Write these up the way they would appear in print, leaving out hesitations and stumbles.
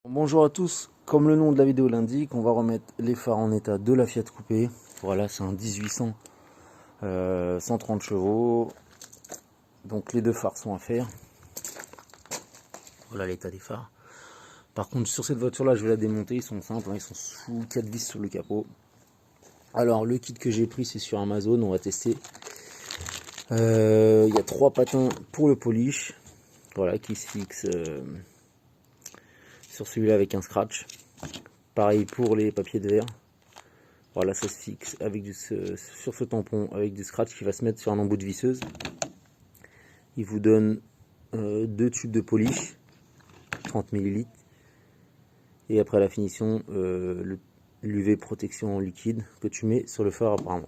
Bonjour à tous, comme le nom de la vidéo l'indique, on va remettre les phares en état de la Fiat Coupé. Voilà, c'est un 1800 130 chevaux, donc les deux phares sont à faire. Voilà l'état des phares. Par contre sur cette voiture là je vais la démonter, ils sont simples, hein, ils sont sous 4 vis sur le capot. Alors le kit que j'ai pris c'est sur Amazon, on va tester. Il y a 3 patins pour le polish, voilà, qui se fixe sur celui-là avec un scratch. Pareil pour les papiers de verre. Voilà, ça se fixe avec sur ce tampon avec du scratch qui va se mettre sur un embout de visseuse. Il vous donne 2 tubes de polish, 30 ml. Et après la finition, l'UV protection en liquide que tu mets sur le phare apparemment.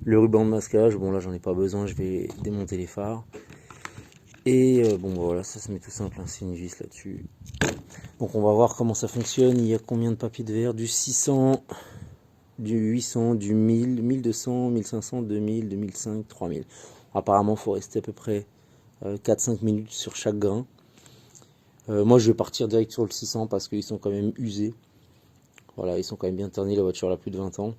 Le ruban de masquage, bon là j'en ai pas besoin, je vais démonter les phares. Et bon voilà, ça se met tout simple, hein, c'est une vis là-dessus. Donc on va voir comment ça fonctionne. Il y a combien de papiers de verre? Du 600, du 800, du 1000, 1200, 1500, 2000, 2005, 3000. Apparemment, il faut rester à peu près 4-5 minutes sur chaque grain. Moi, je vais partir direct sur le 600 parce qu'ils sont quand même usés. Voilà, ils sont quand même bien ternis, la voiture a plus de 20 ans.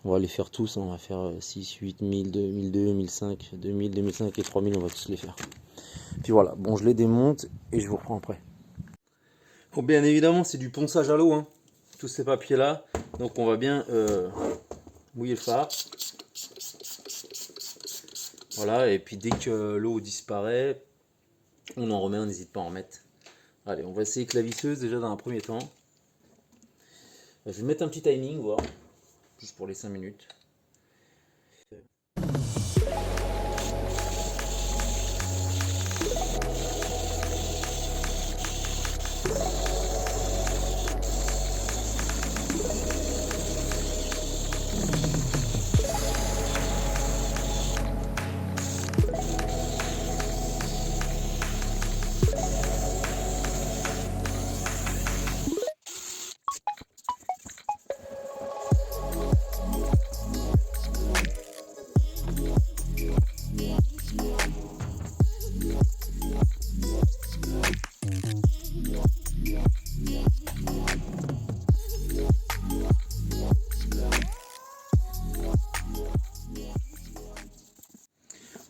On va les faire tous, hein. On va faire 6, 8, 1000, 2002, 1005, 2000, 2005 et 3000, on va tous les faire. Puis voilà, bon, je les démonte et je vous reprends après. Bon, bien évidemment, c'est du ponçage à l'eau, hein, tous ces papiers-là. Donc on va bien mouiller le phare. Voilà, et puis dès que l'eau disparaît, on en remet, on n'hésite pas à en remettre. Allez, on va essayer avec la visseuse déjà dans un premier temps. Je vais mettre un petit timing, voir, juste pour les 5 minutes.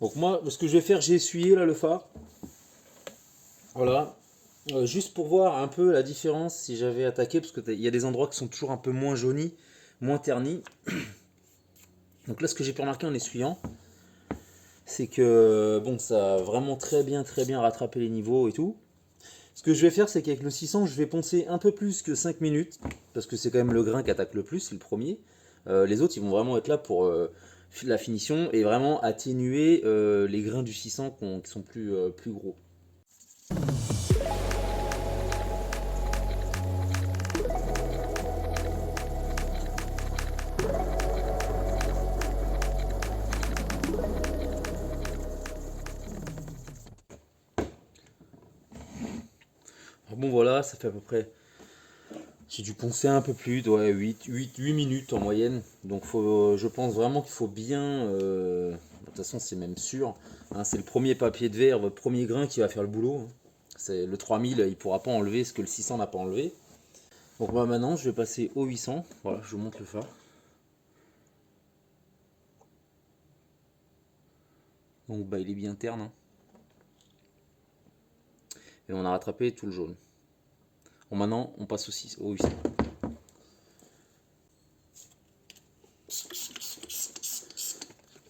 Donc moi, ce que je vais faire, j'ai essuyé là le phare. Voilà. Juste pour voir un peu la différence si j'avais attaqué, parce qu'il y a des endroits qui sont toujours un peu moins jaunis, moins ternis. Donc là, ce que j'ai pu remarquer en essuyant, c'est que bon, ça a vraiment très bien rattrapé les niveaux et tout. Ce que je vais faire, c'est qu'avec le 600, je vais poncer un peu plus que 5 minutes, parce que c'est quand même le grain qui attaque le plus, c'est le premier. Les autres, ils vont vraiment être là pour la finition et vraiment atténuer les grains du 600 qui sont plus gros. Alors bon voilà, ça fait à peu près... J'ai dû poncer un peu plus, ouais, 8 minutes en moyenne. Donc je pense vraiment qu'il faut bien... de toute façon c'est même sûr, hein, c'est le premier papier de verre, votre premier grain qui va faire le boulot. Hein. C'est le 3000, il ne pourra pas enlever ce que le 600 n'a pas enlevé. Donc bah, maintenant je vais passer au 800, voilà, je vous montre le phare. Donc bah, il est bien terne. Hein. Et on a rattrapé tout le jaune. Bon, maintenant on passe au 800.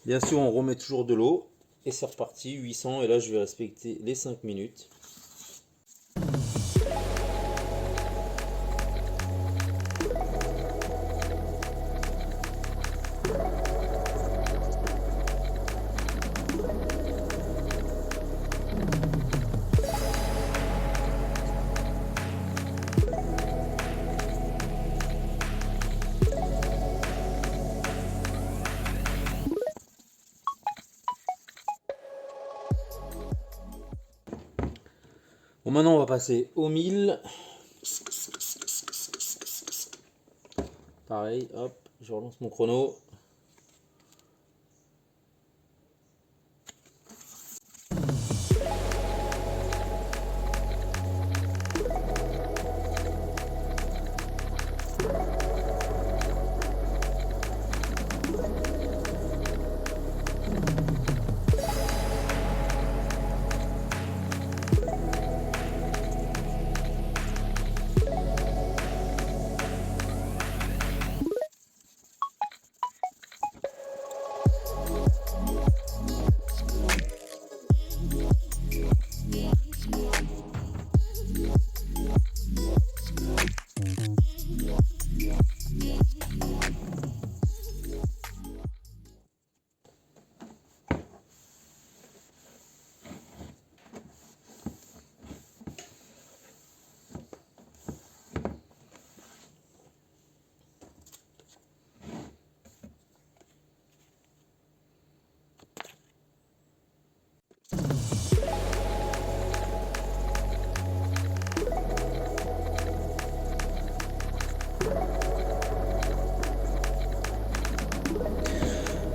Bien sûr on remet toujours de l'eau. Et c'est reparti, 800, et là je vais respecter les 5 minutes. Bon, maintenant on va passer au 1000. Pareil, hop, je relance mon chrono.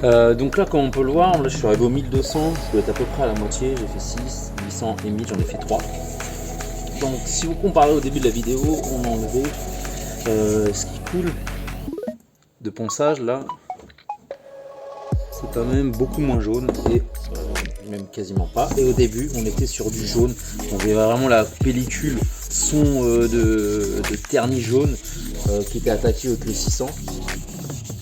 Donc là, comme on peut le voir, là je suis arrivé au 1200, je dois être à peu près à la moitié, j'ai fait 6, 800 et 1000, j'en ai fait 3. Donc si vous comparez au début de la vidéo, on a enlevé ce qui coule de ponçage là, c'est quand même beaucoup moins jaune et même quasiment pas. Et au début on était sur du jaune, on avait vraiment la pellicule son de terni jaune qui était attaqué au Q600.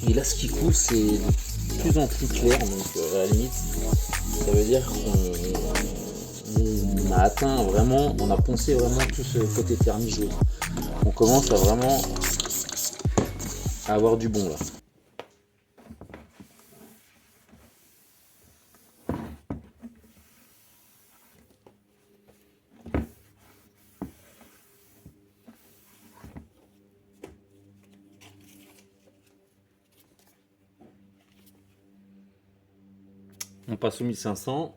Et là ce qui coule c'est de plus en plus clair, donc à la limite ça veut dire qu'on a atteint vraiment, on a poncé vraiment tout ce côté terni jaune. On commence à vraiment avoir du bon là. On passe au 1500.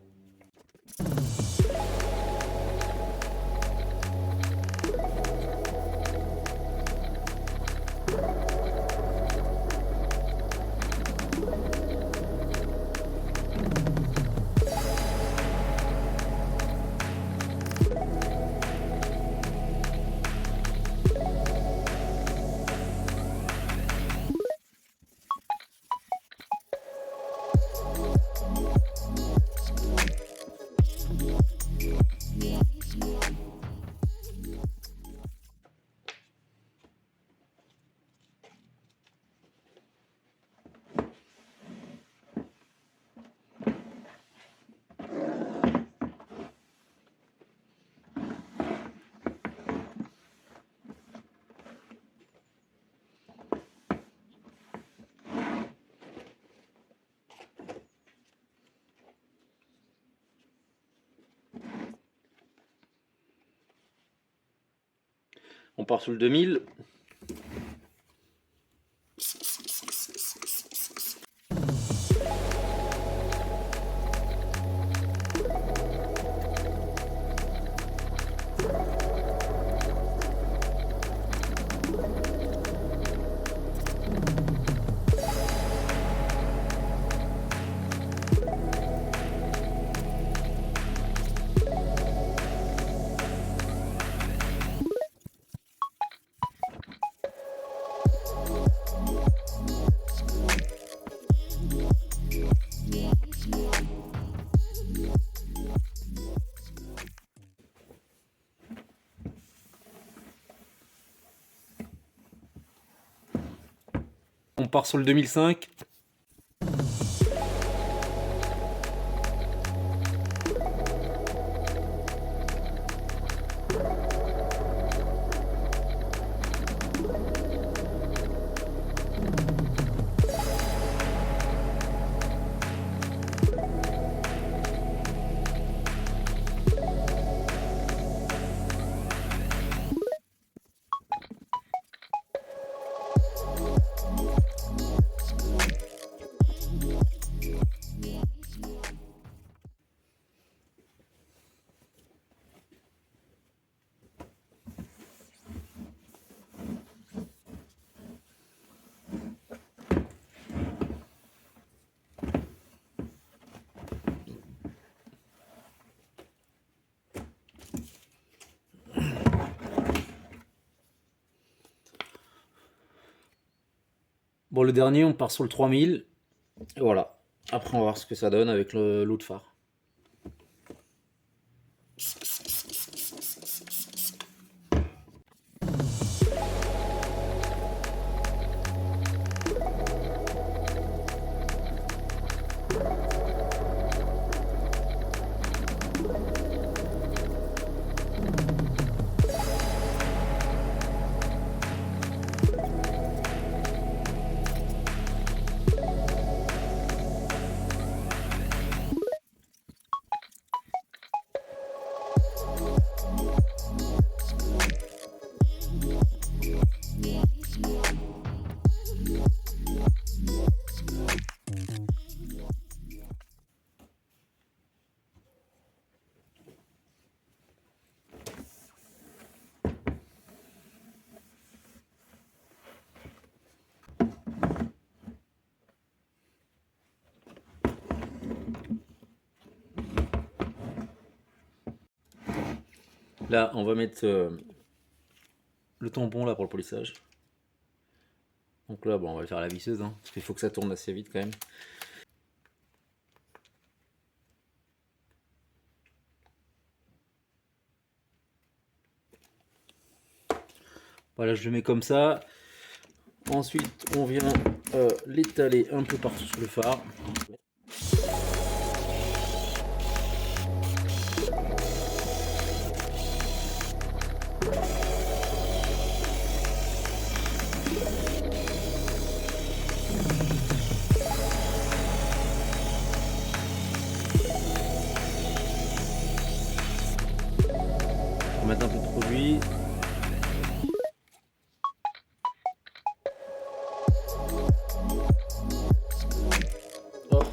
On part sous le 2000. On part sur le 2005. Bon, le dernier, on part sur le 3000. Et voilà. Après, on va voir ce que ça donne avec l'eau de phare. Là, on va mettre le tampon là pour le polissage. Donc là, bon, on va le faire à la visseuse, hein, parce qu'il faut que ça tourne assez vite quand même. Voilà, je le mets comme ça. Ensuite, on vient l'étaler un peu partout sur le phare. On va mettre un peu de produit. Hop.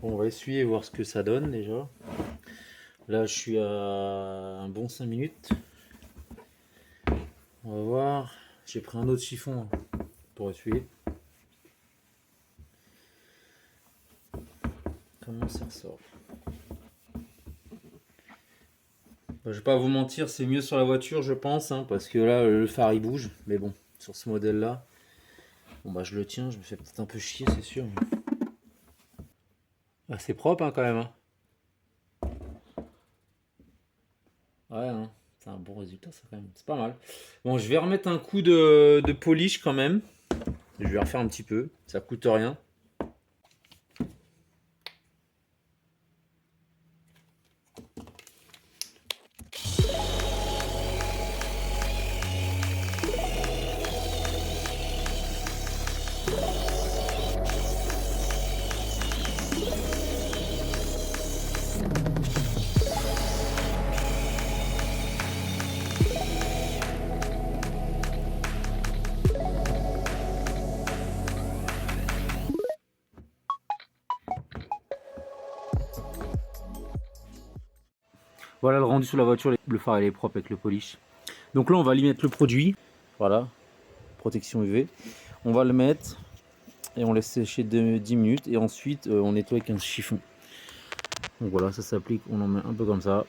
Bon, on va essuyer, voir ce que ça donne déjà. Là, je suis à un bon 5 minutes. On va voir. J'ai pris un autre chiffon pour essuyer. Comment ça ressort? Je vais pas vous mentir, c'est mieux sur la voiture, je pense, hein, parce que là, le phare il bouge. Mais bon, sur ce modèle-là, bon bah je le tiens, je me fais peut-être un peu chier, c'est sûr. Ah, c'est propre hein, quand même. Hein. Ouais, hein, c'est un bon résultat, ça quand même. C'est pas mal. Bon, je vais remettre un coup de polish quand même. Je vais refaire un petit peu, ça coûte rien. Voilà le rendu sur la voiture, le phare il est propre avec le polish. Donc là on va y mettre le produit, voilà, protection UV. On va le mettre et on laisse sécher de 10 minutes et ensuite on nettoie avec un chiffon. Donc voilà, ça s'applique, on en met un peu comme ça.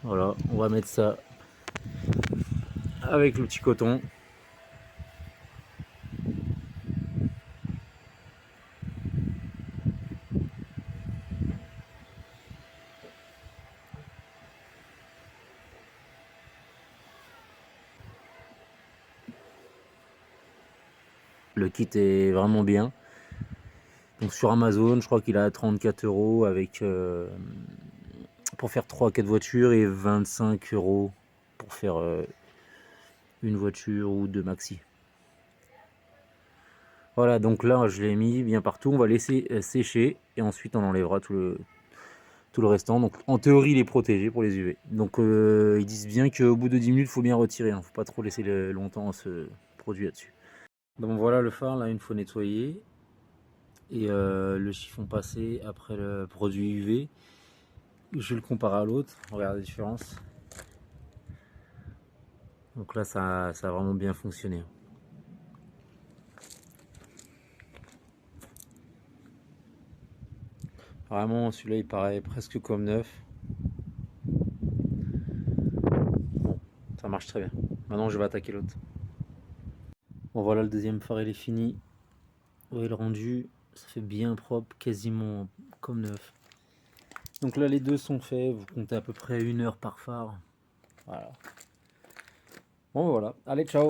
Voilà, on va mettre ça avec le petit coton. Le kit est vraiment bien. Donc sur Amazon, je crois qu'il a 34 € avec pour faire 3-4 voitures et 25 € pour faire une voiture ou deux maxi. Voilà, donc là je l'ai mis bien partout. On va laisser sécher et ensuite on enlèvera tout le restant. Donc en théorie, il est protégé pour les UV. Donc ils disent bien qu'au bout de 10 minutes, il faut bien retirer. Hein. Faut pas trop laisser longtemps ce produit là-dessus. Donc voilà le phare, là, une fois nettoyé. Et le chiffon passé après le produit UV. Je le compare à l'autre, regarde la différence. Donc là, ça a vraiment bien fonctionné. Vraiment, celui-là, il paraît presque comme neuf. Bon, ça marche très bien. Maintenant, je vais attaquer l'autre. Bon, voilà, le deuxième phare, il est fini. Vous voyez le rendu, ça fait bien propre, quasiment comme neuf. Donc là les deux sont faits, vous comptez à peu près 1 heure par phare. Voilà. Bon voilà, allez ciao.